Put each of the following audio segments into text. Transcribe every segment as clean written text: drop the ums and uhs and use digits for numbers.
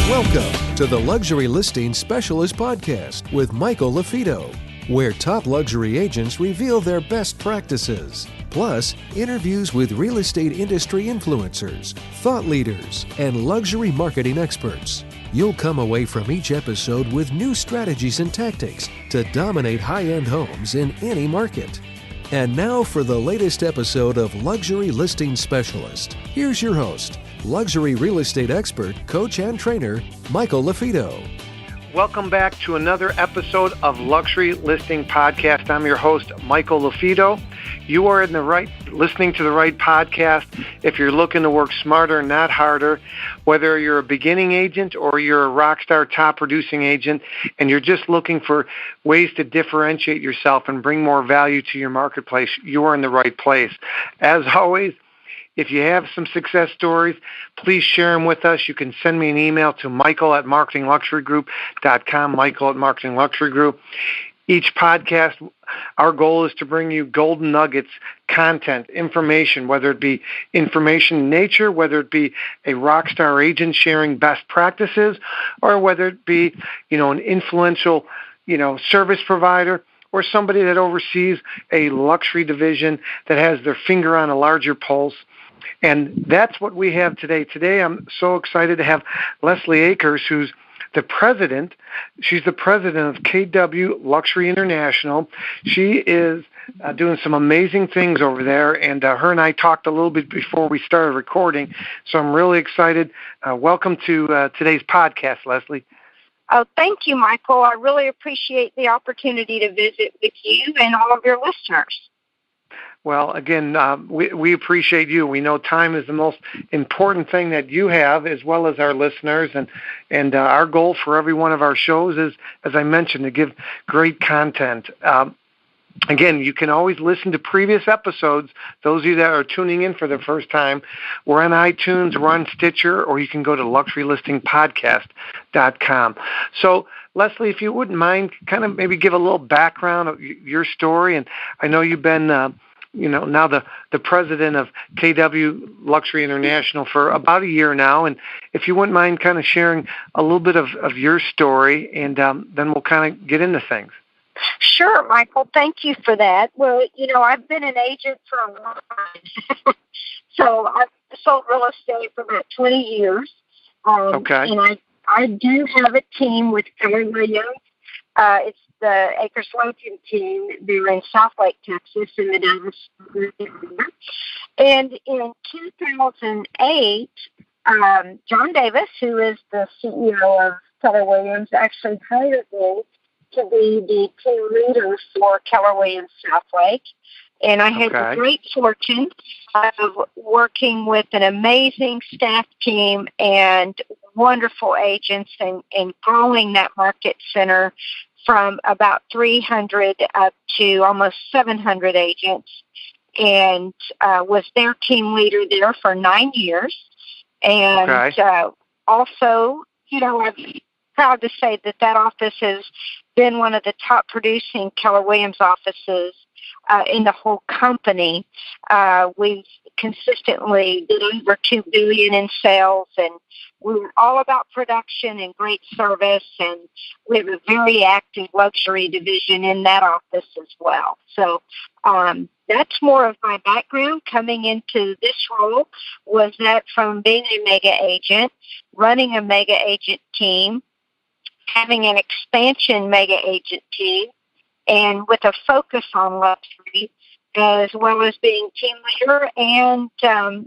Welcome to the Luxury Listing Specialist Podcast with Michael LaFido, where top luxury agents reveal their best practices, plus interviews with real estate industry influencers, thought leaders, and luxury marketing experts. You'll come away from each episode with new strategies and tactics to dominate high-end homes in any market. And now for the latest episode of Luxury Listing Specialist. Here's your host, luxury real estate expert, coach, and trainer, Michael LaFido. Welcome back to another episode of Luxury Listing Podcast. I'm your host, Michael LaFido. You are listening to the right podcast if you're looking to work smarter, not harder. Whether you're a beginning agent or you're a rock star top producing agent and you're just looking for ways to differentiate yourself and bring more value to your marketplace, you are in the right place. As always, if you have some success stories, please share them with us. You can send me an email to michael@marketingluxurygroup.com, michael@marketingluxurygroup. Each podcast, our goal is to bring you golden nuggets, content, information, whether it be information in nature, whether it be a rock star agent sharing best practices, or whether it be, an influential, service provider, or somebody that oversees a luxury division that has their finger on a larger pulse. And that's what we have today. Today, I'm so excited to have Lesli Akers, who's the president. She's the president of KW Luxury International. She is doing some amazing things over there, and her and I talked a little bit before we started recording, so I'm really excited. Welcome to today's podcast, Lesli. Oh, thank you, Michael. I really appreciate the opportunity to visit with you and all of your listeners. Well, again, we appreciate you. We know time is the most important thing that you have, as well as our listeners. And our goal for every one of our shows is, as I mentioned, to give great content. Again, you can always listen to previous episodes. Those of you that are tuning in for the first time, we're on iTunes, we're on Stitcher, or you can go to luxurylistingpodcast.com. So, Lesli, if you wouldn't mind, kind of maybe give a little background of your story. And I know you've been now the president of KW Luxury International for about a year now. And if you wouldn't mind kind of sharing a little bit of your story, and then we'll kind of get into things. Sure, Michael. Thank you for that. Well, I've been an agent for a long time. So I've sold real estate for about 20 years. Okay. And I do have a team with Keller Williams. It's the Akers Logan team. They're in Southlake, Texas, in the Dallas area. And in 2008, John Davis, who is the CEO of Keller Williams, actually hired me to be the team leader for Keller Williams Southlake. And I had the great fortune of working with an amazing staff team and wonderful agents and growing that market center from about 300 up to almost 700 agents, and was their team leader there for 9 years. And also, I'm proud to say that office has been one of the top producing Keller Williams offices in the whole company. We've consistently did over $2 billion in sales, and we're all about production and great service, and we have a very active luxury division in that office as well. So that's more of my background coming into this role, was that from being a mega agent, running a mega agent team, having an expansion mega agent team, and with a focus on luxury, as well as being team leader and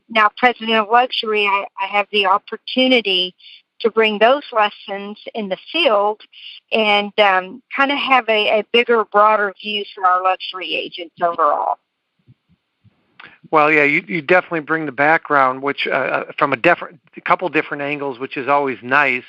now president of luxury. I have the opportunity to bring those lessons in the field and kind of have a bigger, broader view for our luxury agents overall. Well, yeah, you definitely bring the background, which from a couple different angles, which is always nice.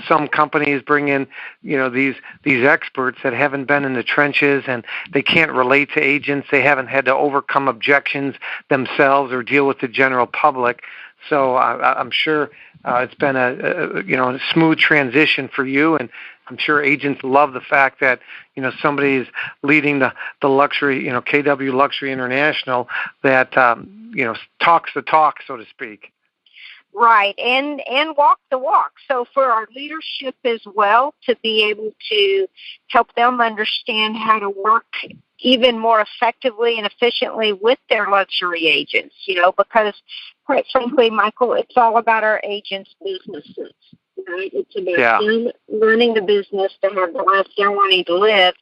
Some companies bring in, these experts that haven't been in the trenches and they can't relate to agents. They haven't had to overcome objections themselves or deal with the general public. So I'm sure it's been a smooth transition for you, and I'm sure agents love the fact that, somebody is leading the luxury, KW Luxury International that, talks the talk, so to speak. Right, and walk the walk. So for our leadership as well, to be able to help them understand how to work even more effectively and efficiently with their luxury agents, because quite frankly, Michael, it's all about our agents' businesses, right? It's about them running the business to have the life they're wanting to live.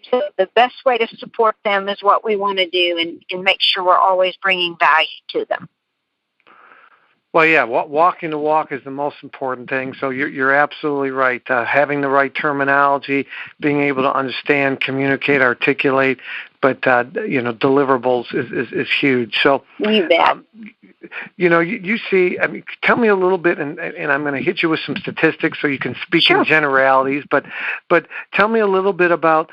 So the best way to support them is what we want to do and make sure we're always bringing value to them. Well, yeah, walking the walk is the most important thing. So you're absolutely right. Having the right terminology, being able to understand, communicate, articulate, but deliverables is huge. So you bet. You see. I mean, tell me a little bit, and I'm going to hit you with some statistics so you can speak in generalities. But tell me a little bit about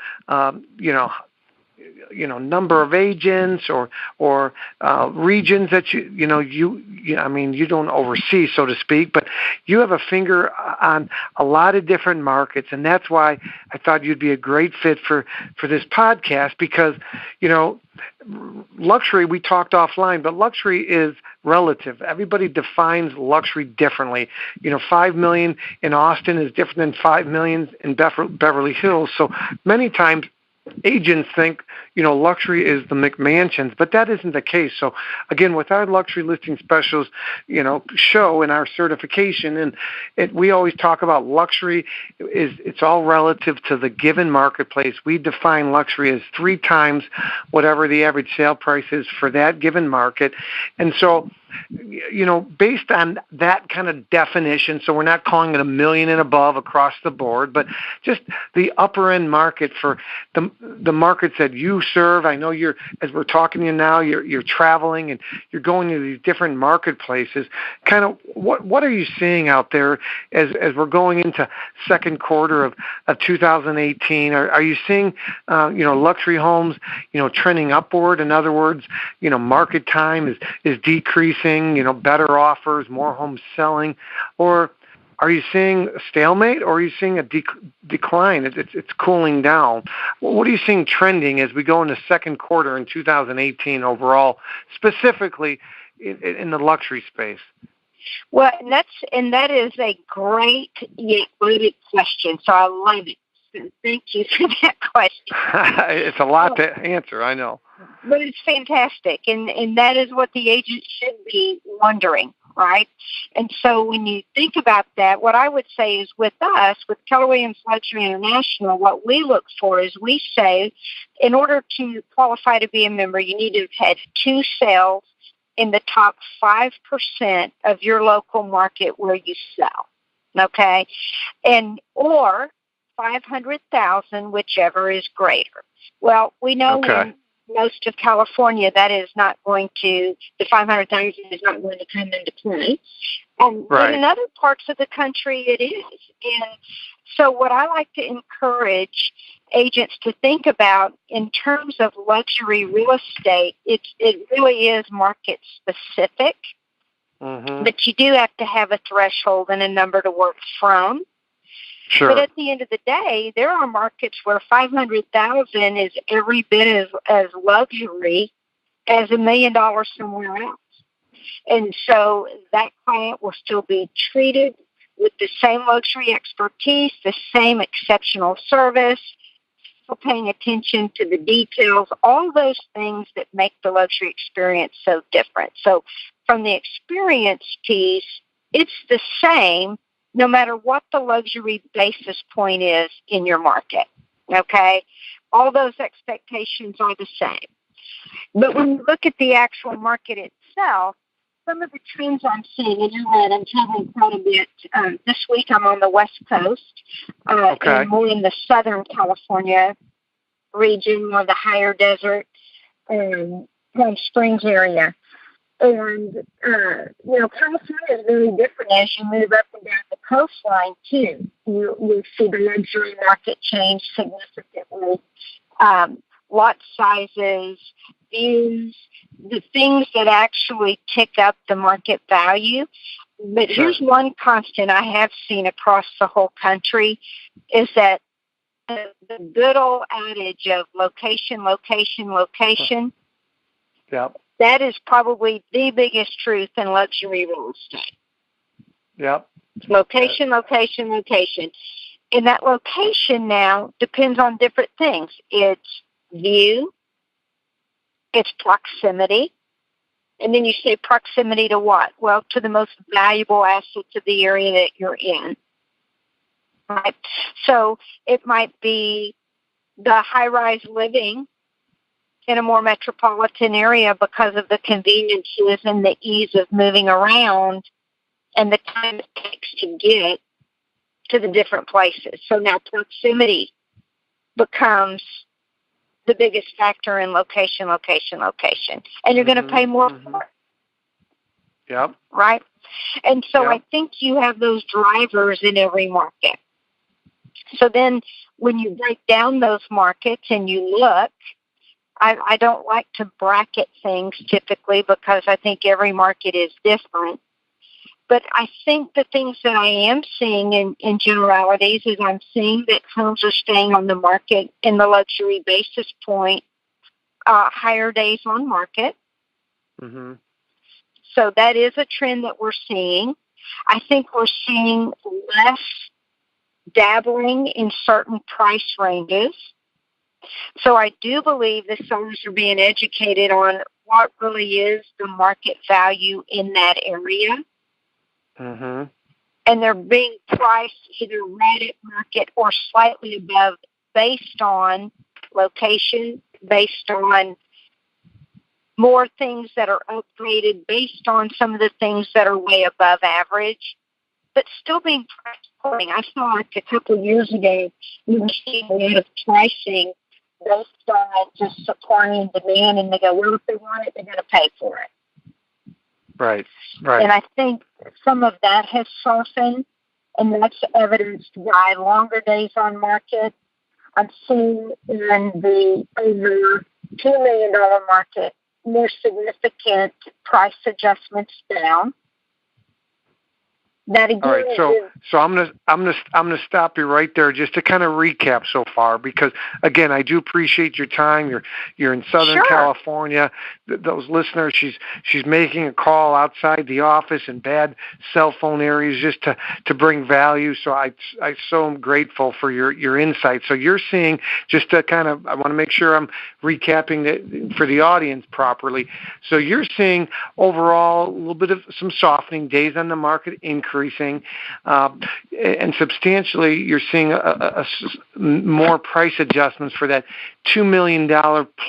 number of agents or regions that you don't oversee, so to speak, but you have a finger on a lot of different markets, and that's why I thought you'd be a great fit for this podcast because, luxury, we talked offline, but luxury is relative. Everybody defines luxury differently. 5 million in Austin is different than 5 million in Beverly Hills. So many times agents think, luxury is the McMansions, but that isn't the case. So again, with our luxury listing specials, show in our certification, and we always talk about luxury it's all relative to the given marketplace. We define luxury as 3 times whatever the average sale price is for that given market. And so, based on that kind of definition, so we're not calling it $1 million and above across the board, but just the upper end market for the markets that you serve. I know as we're talking to you now, you're traveling and you're going to these different marketplaces. Kind of what are you seeing out there as we're going into second quarter of 2018? Are you seeing luxury homes trending upward? In other words, market time is decreasing. Better offers, more homes selling, or are you seeing a stalemate, or are you seeing a decline? It's cooling down. What are you seeing trending as we go into second quarter in 2018 overall, specifically in the luxury space? Well, that is a great yet loaded question. So I love it. Thank you for that question. It's a lot to answer, I know. But it's fantastic, and that is what the agent should be wondering, right? And so when you think about that, what I would say is with us, with Keller Williams Luxury International, what we look for is we say, in order to qualify to be a member, you need to have had 2 sales in the top 5% of your local market where you sell, okay? Or 500,000, whichever is greater. Well, we know in most of California that is not going to, the 500,000 is not going to come into play. But in other parts of the country it is. And so what I like to encourage agents to think about in terms of luxury real estate, it really is market specific. Mm-hmm. But you do have to have a threshold and a number to work from. Sure. But at the end of the day, there are markets where 500,000 is every bit as luxury as $1 million somewhere else. And so that client will still be treated with the same luxury expertise, the same exceptional service, still paying attention to the details, all those things that make the luxury experience so different. So from the experience piece, it's the same no matter what the luxury basis point is in your market, okay? All those expectations are the same. But when you look at the actual market itself, some of the trends I'm seeing, and you're right, I'm traveling quite a bit. This week I'm on the West Coast, and more in the Southern California region, or the higher desert, Palm Springs area. And, California is very different as you move up and down the coastline, too. You see the luxury market change significantly. Lot sizes, views, the things that actually tick up the market value. But here's one constant I have seen across the whole country is that the good old adage of location, location, location. Yep. That is probably the biggest truth in luxury real estate. Yep. Location, location, location. And that location now depends on different things. It's view, it's proximity. And then you say proximity to what? Well, to the most valuable assets of the area that you're in. Right? So it might be the high-rise living in a more metropolitan area because of the conveniences and the ease of moving around and the time it takes to get to the different places. So now proximity becomes the biggest factor in location, location, location. And you're going to pay more for it. Yep. Right? And so Yep. I think you have those drivers in every market. So then when you break down those markets and you look, I don't like to bracket things typically because I think every market is different. But I think the things that I am seeing in generalities is I'm seeing that homes are staying on the market in the luxury basis point, higher days on market. Mm-hmm. So that is a trend that we're seeing. I think we're seeing less dabbling in certain price ranges. So I do believe the sellers are being educated on what really is the market value in that area. Mm-hmm. And they're being priced either right at market or slightly above based on location, based on more things that are upgraded, based on some of the things that are way above average, but still being priced according. I saw like a couple of years ago, we were seeing a lot of pricing based on just supply and demand, and they go, well, if they want it, they're going to pay for it. Right, right. And I think some of that has softened, and that's evidenced by longer days on market. I'm seeing in the over $2 million market more significant price adjustments down. That again, all right, so I'm gonna stop you right there just to kind of recap so far, because again, I do appreciate your time. You're in Southern California. Those listeners, she's making a call outside the office in bad cell phone areas just to bring value. So I so am grateful for your insight. So you're seeing, just to kind of, I want to make sure I'm recapping it for the audience properly. So you're seeing overall a little bit of some softening, days on the market increasing, and substantially you're seeing a more price adjustments for that $2 million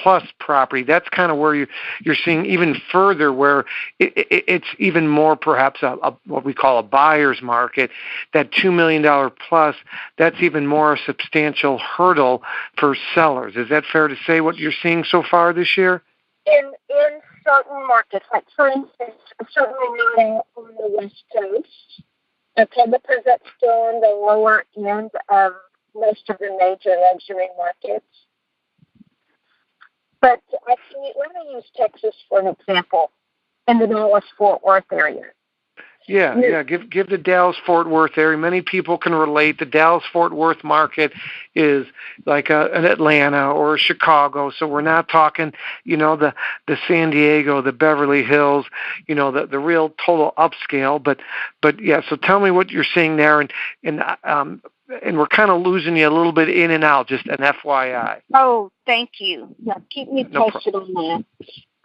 plus property. That's kind of where you're seeing even further where it's even more perhaps a what we call a buyer's market. That $2 million plus, that's even more a substantial hurdle for sellers. Is that fair to say what you're seeing so far this year? In certain markets, like for instance, certainly not on the West Coast, okay, because that's still on the lower end of most of the major luxury markets. But let me use Texas for an example, in the Dallas-Fort Worth area. Yeah. Give the Dallas-Fort Worth area. Many people can relate. The Dallas-Fort Worth market is like an Atlanta or a Chicago. So we're not talking, the San Diego, the Beverly Hills, the real total upscale. But yeah. So tell me what you're seeing there, and we're kind of losing you a little bit in and out. Just an FYI. Oh, thank you. Yeah, keep me posted on that.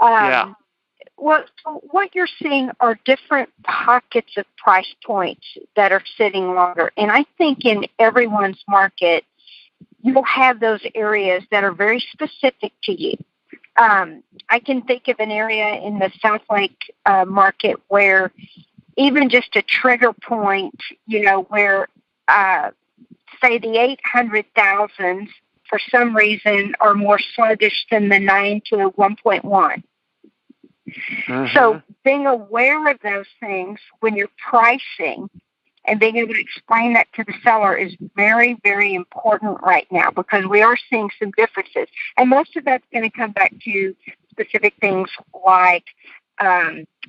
Yeah. What you're seeing are different pockets of price points that are sitting longer. And I think in everyone's market, you'll have those areas that are very specific to you. I can think of an area in the South Lake market where even just a trigger point, where, say, the 800,000s for some reason are more sluggish than the 9 to 1.1. Mm-hmm. So being aware of those things when you're pricing and being able to explain that to the seller is very, very important right now, because we are seeing some differences. And most of that's going to come back to specific things like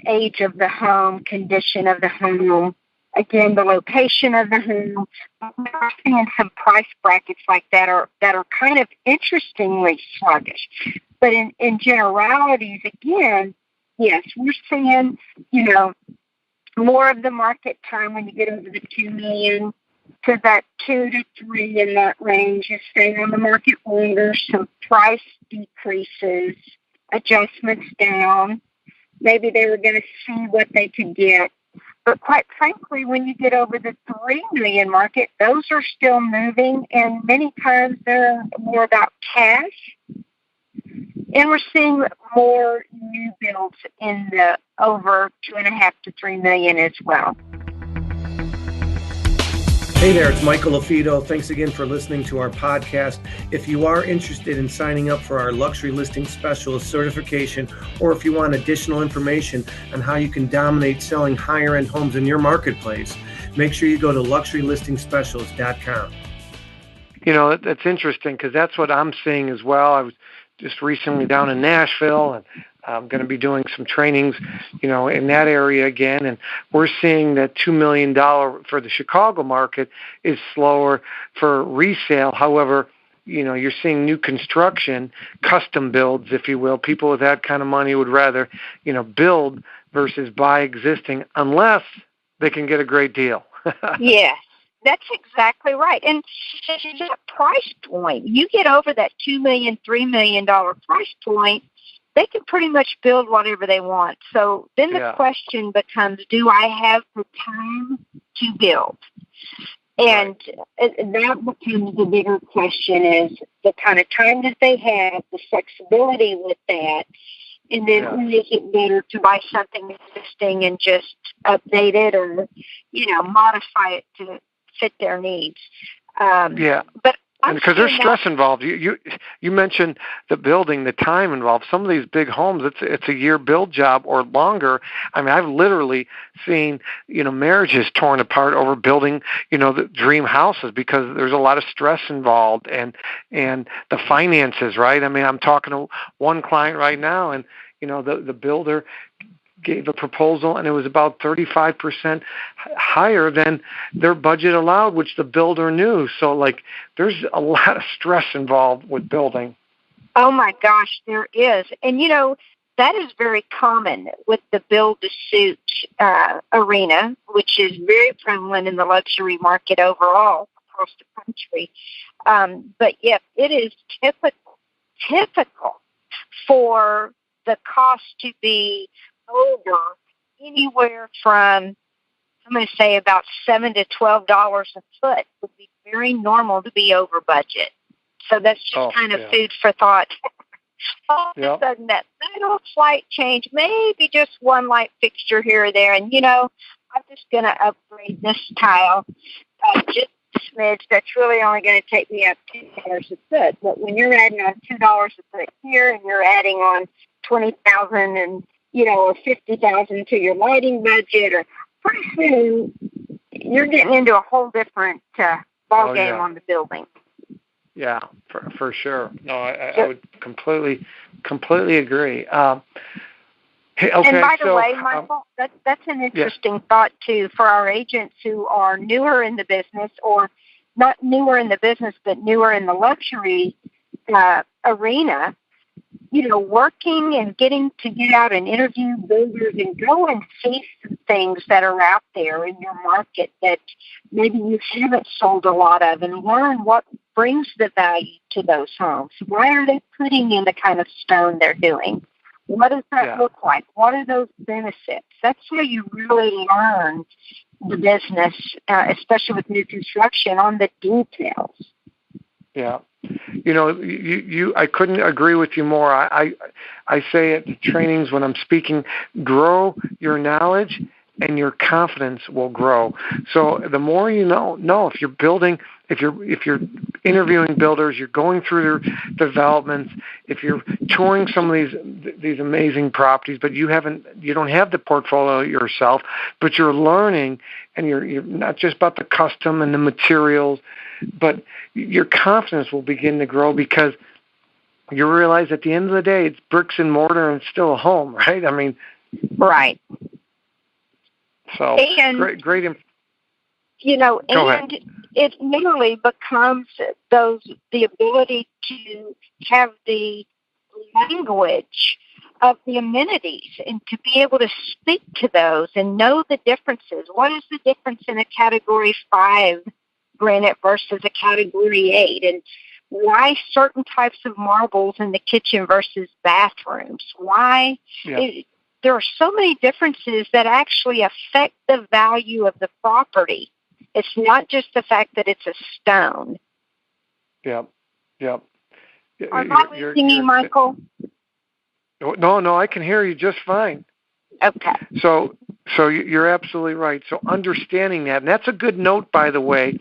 age of the home, condition of the home, again, the location of the home. We're seeing some price brackets like that are kind of interestingly sluggish. But in generalities, again, yes, we're seeing, more of the market time when you get over the 2 million to that 2 to 3 in that range is staying on the market longer. Some price decreases, adjustments down. Maybe they were going to see what they could get. But quite frankly, when you get over the 3 million market, those are still moving, and many times they're more about cash. And we're seeing more new builds in the over 2.5 to 3 million as well. Hey there, it's Michael LaFido. Thanks again for listening to our podcast. If you are interested in signing up for our Luxury Listing Specialist certification, or if you want additional information on how you can dominate selling higher-end homes in your marketplace, make sure you go to luxurylисtingspecialist.com. That's interesting because that's what I'm seeing as well. I was just recently down in Nashville, and I'm going to be doing some trainings, in that area again. And we're seeing that $2 million for the Chicago market is slower for resale. However, you're seeing new construction, custom builds, if you will. People with that kind of money would rather, build versus buy existing unless they can get a great deal. Yes. That's exactly right. And that price point, you get over that $2 million, $3 million price point, they can pretty much build whatever they want. So then the question becomes, do I have the time to build? And that becomes the bigger question, is the kind of time that they have, the flexibility with that, and then is it better to buy something existing and just update it or, modify it to fit their needs. But because there's stress involved. You mentioned the building, the time involved. Some of these big homes, it's a year build job or longer. I mean, I've literally seen marriages torn apart over building the dream houses because there's a lot of stress involved and the finances, right? I mean, I'm talking to one client right now, and the builder gave a proposal, and it was about 35% higher than their budget allowed, which the builder knew. So, there's a lot of stress involved with building. Oh, my gosh, there is. And, that is very common with the build-to-suit arena, which is very prevalent in the luxury market overall across the country. But, yes, it is typical for the cost to be over anywhere from, I'm going to say, about $7 to $12 a foot would be very normal to be over budget. So that's just food for thought. All of a sudden, that little slight change, maybe just one light fixture here or there, and I'm just going to upgrade this tile just a smidge. That's really only going to take me up $2 a foot. But when you're adding on $2 a foot here, and you're adding on $20,000 and or $50,000 to your lighting budget, or pretty soon you're getting into a whole different ball game on the building. Yeah, for sure. No, I would completely agree. And by the way, Michael, that's an interesting thought too for our agents who are newer in the business, or not newer in the business, but newer in the luxury arena. Working and getting to get out and interview builders and go and see some things that are out there in your market that maybe you haven't sold a lot of, and learn what brings the value to those homes. Why are they putting in the kind of stone they're doing? What does that look like? What are those benefits? That's how you really learn the business, especially with new construction, on the details. Yeah. I couldn't agree with you more. I say at the trainings when I'm speaking, grow your knowledge and your confidence will grow. So the more you know if you're building, if you're interviewing builders, you're going through their developments, if you're touring some of these amazing properties, but you don't have the portfolio yourself, but you're learning, and you're not just about the custom and the materials, but your confidence will begin to grow because you realize at the end of the day, it's bricks and mortar and it's still a home, right? I mean, right. So great. Go ahead. It literally becomes the ability to have the language of the amenities and to be able to speak to those and know the differences. What is the difference in a Category 5 granite versus a Category 8? And why certain types of marbles in the kitchen versus bathrooms? Why? Yeah. There are so many differences that actually affect the value of the property. It's not just the fact that it's a stone. Yep. Yep. Am I listening, you, Michael? No, I can hear you just fine. Okay. So you're absolutely right. So understanding that, and that's a good note, by the way,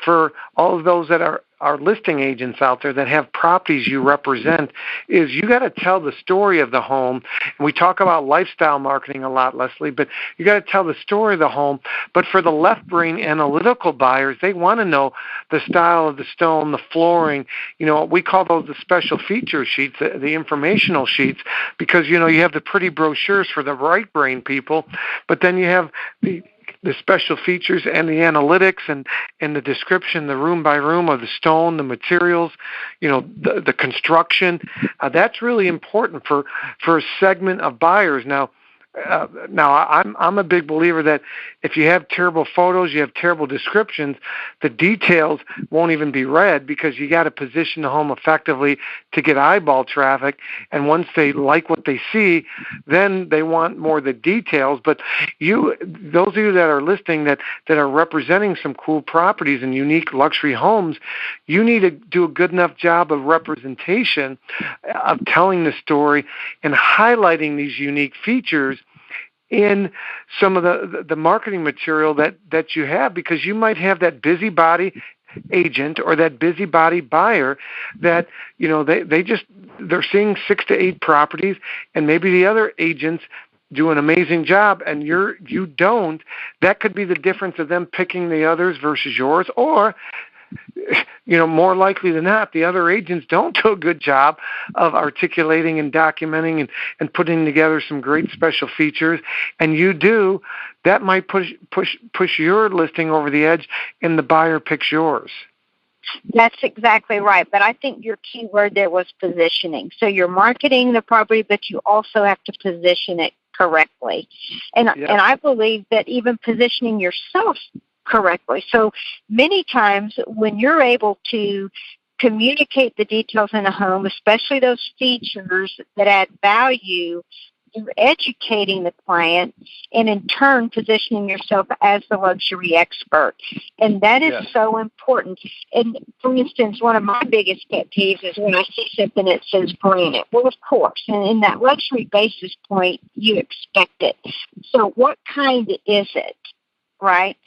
for all of those that are listing agents out there that have properties you represent, is you got to tell the story of the home. And we talk about lifestyle marketing a lot, Leslie, but you got to tell the story of the home. But for the left brain analytical buyers, they want to know the style of the stone, the flooring. We call those the special feature sheets, the informational sheets, because, you have the pretty brochures for the right brain people, but then you have the special features and the analytics and the description, the room by room of the stone, the materials, the construction. That's really important for a segment of buyers. Now, I'm a big believer that if you have terrible photos, you have terrible descriptions, the details won't even be read, because you got to position the home effectively to get eyeball traffic. And once they like what they see, then they want more of the details. But those of you that are listing that are representing some cool properties and unique luxury homes, you need to do a good enough job of representation, of telling the story and highlighting these unique features in some of the marketing material that you have, because you might have that busybody agent or that busybody buyer that they're seeing 6 to 8 properties, and maybe the other agents do an amazing job and you don't. That could be the difference of them picking the others versus yours. Or more likely than not, the other agents don't do a good job of articulating and documenting and putting together some great special features, and you do. That might push your listing over the edge, and the buyer picks yours. That's exactly right. But I think your key word there was positioning. So you're marketing the property, but you also have to position it correctly. And I believe that even positioning yourself correctly. So many times when you're able to communicate the details in a home, especially those features that add value, you're educating the client and in turn positioning yourself as the luxury expert. And that is so important. And for instance, one of my biggest pet peeves is when I see something that says granite. Well, of course, and in that luxury basis point, you expect it. So what kind is it? Right?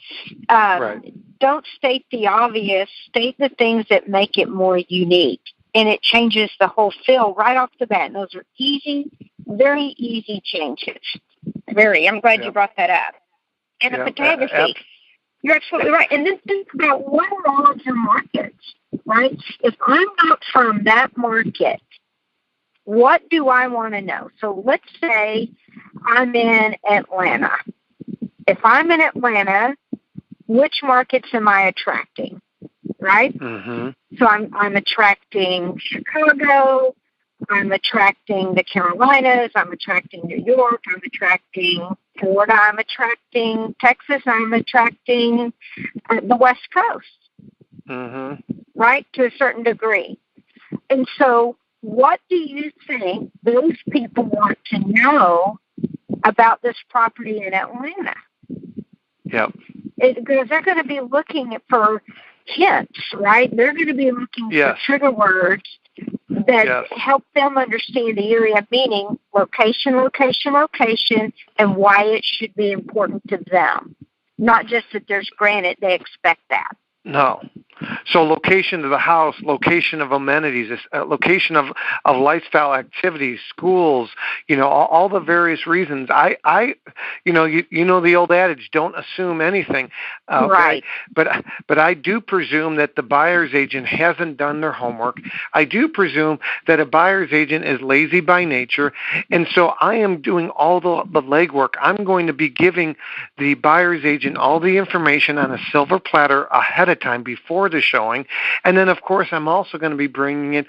Don't state the obvious. State the things that make it more unique. And it changes the whole feel right off the bat. And those are easy, very easy changes. I'm glad you brought that up. And the photography. You're absolutely right. And then think about what are all of your markets, right? If I'm not from that market, what do I want to know? So let's say I'm in Atlanta. If I'm in Atlanta, which markets am I attracting, right? Mm-hmm. So I'm attracting Chicago, I'm attracting the Carolinas, I'm attracting New York, I'm attracting Florida, I'm attracting Texas, I'm attracting the West Coast, right, to a certain degree. And so what do you think those people want to know about this property in Atlanta? Yep. Because they're going to be looking for hints, right? They're going to be looking for trigger words that help them understand the area, meaning location, location, location, and why it should be important to them. Not just that there's granite, they expect that. No. So location of the house, location of amenities, location of lifestyle activities, schools, all the various reasons. You know the old adage, don't assume anything. Okay? Right. But I do presume that the buyer's agent hasn't done their homework. I do presume that a buyer's agent is lazy by nature. And so I am doing all the legwork. I'm going to be giving the buyer's agent all the information on a silver platter ahead of time before before the showing. And then, of course, I'm also going to be bringing it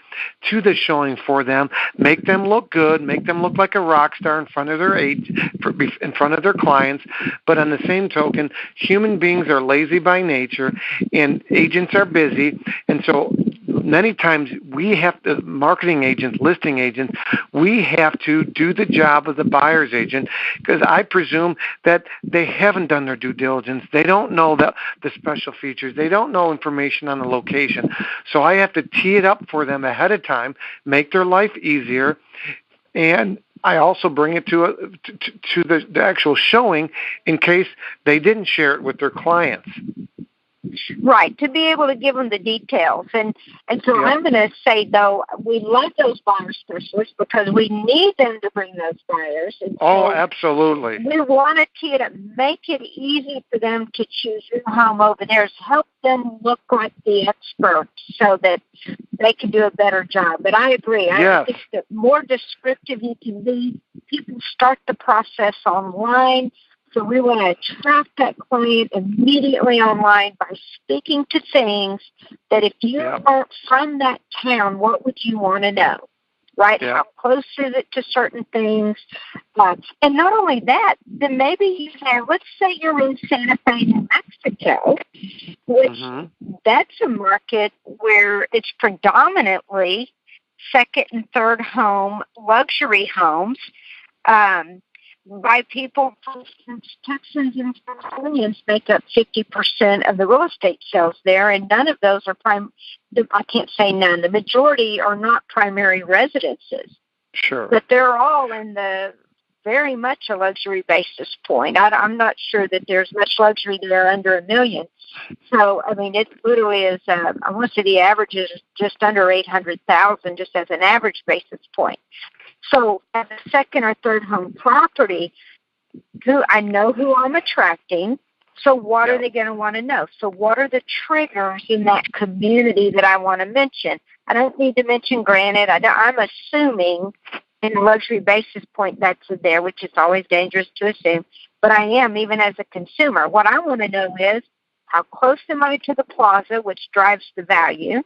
to the showing for them, make them look good, make them look like a rock star in front of in front of their clients. But on the same token, human beings are lazy by nature, and agents are busy. And so many times we have to, marketing agents, listing agents, we have to do the job of the buyer's agent, because I presume that they haven't done their due diligence. They don't know the special features. They don't know information on the location. So I have to tee it up for them ahead of time, make their life easier, and I also bring it to the actual showing in case they didn't share it with their clients. Right, to be able to give them the details. And so I'm going to say, though, we love those buyer specialists because we need them to bring those buyers. And so absolutely. We want to tee it up, make it easy for them to choose your home over theirs, help them look like the expert so that they can do a better job. But I agree. Yes. I think the more descriptive you can be, people start the process online. So we want to attract that client immediately online by speaking to things that if you weren't from that town, what would you want to know, right? Yeah. How close is it to certain things? And not only that, then maybe you have, let's say you're in Santa Fe, New Mexico, which that's a market where it's predominantly second and third home, luxury homes. By people, for instance, Texans and Californians make up 50% of the real estate sales there, and none of those are I can't say none. The majority are not primary residences. Sure. But they're all in the very much a luxury basis point. I'm not sure that there's much luxury there under $1 million. So, I mean, it literally is, I want to say the average is just under 800,000 just as an average basis point. So as a second or third home property, I know who I'm attracting. So what are they going to want to know? So what are the triggers in that community that I want to mention? I don't need to mention granite. I'm assuming in a luxury basis point that's there, which is always dangerous to assume. But I am, even as a consumer. What I want to know is how close am I to the plaza, which drives the value?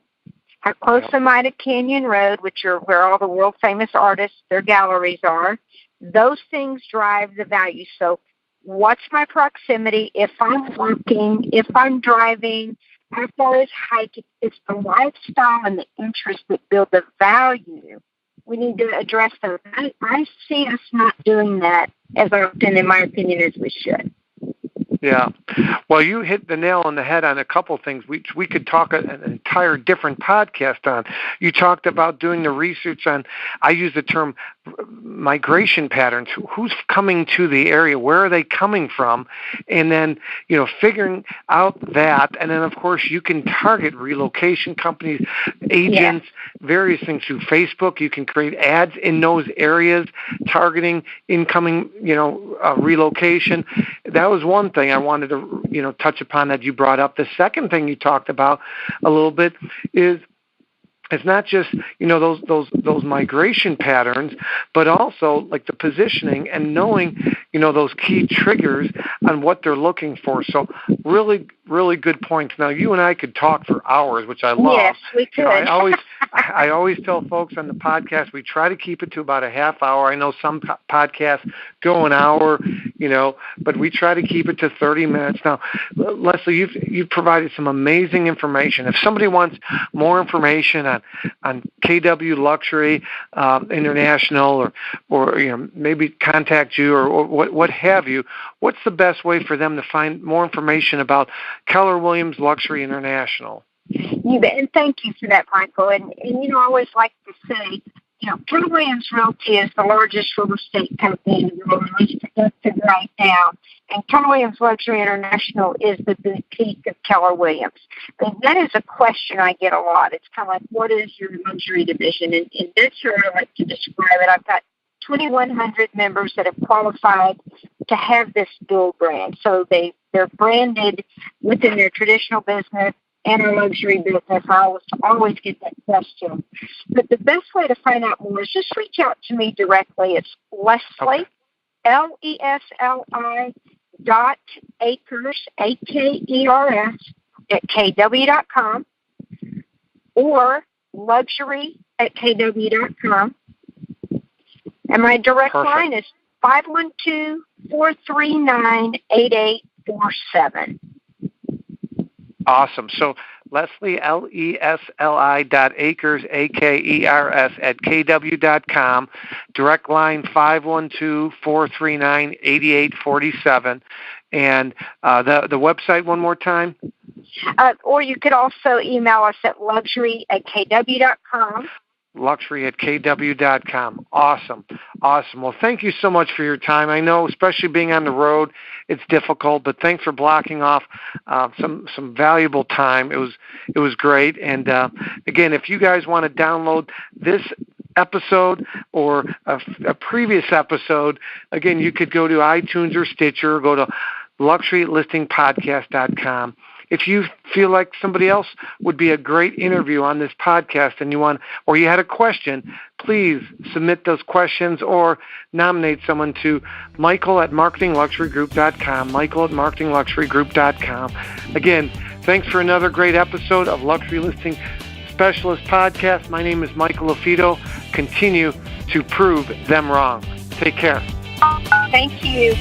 How close am I to Canyon Road, which are where all the world-famous artists, their galleries are? Those things drive the value. So what's my proximity? If I'm walking, if I'm driving, how far is hiking? It's the lifestyle and the interest that build the value. We need to address those. I see us not doing that as often, in my opinion, as we should. Yeah. Well, you hit the nail on the head on a couple things which we could talk an entire different podcast on. You talked about doing the research on, I use the term migration patterns. Who's coming to the area? Where are they coming from? And then, figuring out that. And then, of course, you can target relocation companies, agents, various things through Facebook. You can create ads in those areas targeting incoming, relocation. That was one thing I wanted to, touch upon that you brought up. The second thing you talked about a little bit is it's not just, those migration patterns, but also like the positioning and knowing, those key triggers on what they're looking for. So really, really good points. Now, you and I could talk for hours, which I love. Yes, we could. I always tell folks on the podcast, we try to keep it to about a half hour. I know some podcasts go an hour, but we try to keep it to 30 minutes. Now, Lesli, you've provided some amazing information. If somebody wants more information on KW Luxury International, or maybe contact you or what have you, what's the best way for them to find more information about Keller Williams Luxury International? You bet, and thank you for that, Michael. And I always like to say, Keller Williams Realty is the largest real estate company in the world, at least predicted right now. And Keller Williams Luxury International is the boutique of Keller Williams. And that is a question I get a lot. It's kind of like, what is your luxury division? And that's how I like to describe it. I've got 2,100 members that have qualified to have this dual brand. So they're branded within their traditional business and our luxury business. I always get that question. But the best way to find out more is just reach out to me directly. It's Lesli, Lesli, .Akers, Akers, luxury@kw.com or luxury@kw.com. And my direct line is 512-439-8847. Awesome. So Lesli, Lesli.Akers, Akers @kw.com. Direct line 512-439-8847. And the website one more time? Or you could also email us at luxury@kw.com. luxury@kw.com. Awesome. Well, thank you so much for your time. I know, especially being on the road, it's difficult, but thanks for blocking off some valuable time. It was great. And again, if you guys want to download this episode or a previous episode, again, you could go to iTunes or Stitcher, or go to luxurylistingpodcast.com. If you feel like somebody else would be a great interview on this podcast and you had a question, please submit those questions or nominate someone to Michael@marketingluxurygroup.com, Michael@marketingluxurygroup.com. Again, thanks for another great episode of Luxury Listing Specialist Podcast. My name is Michael Lafito. Continue to prove them wrong. Take care. Thank you.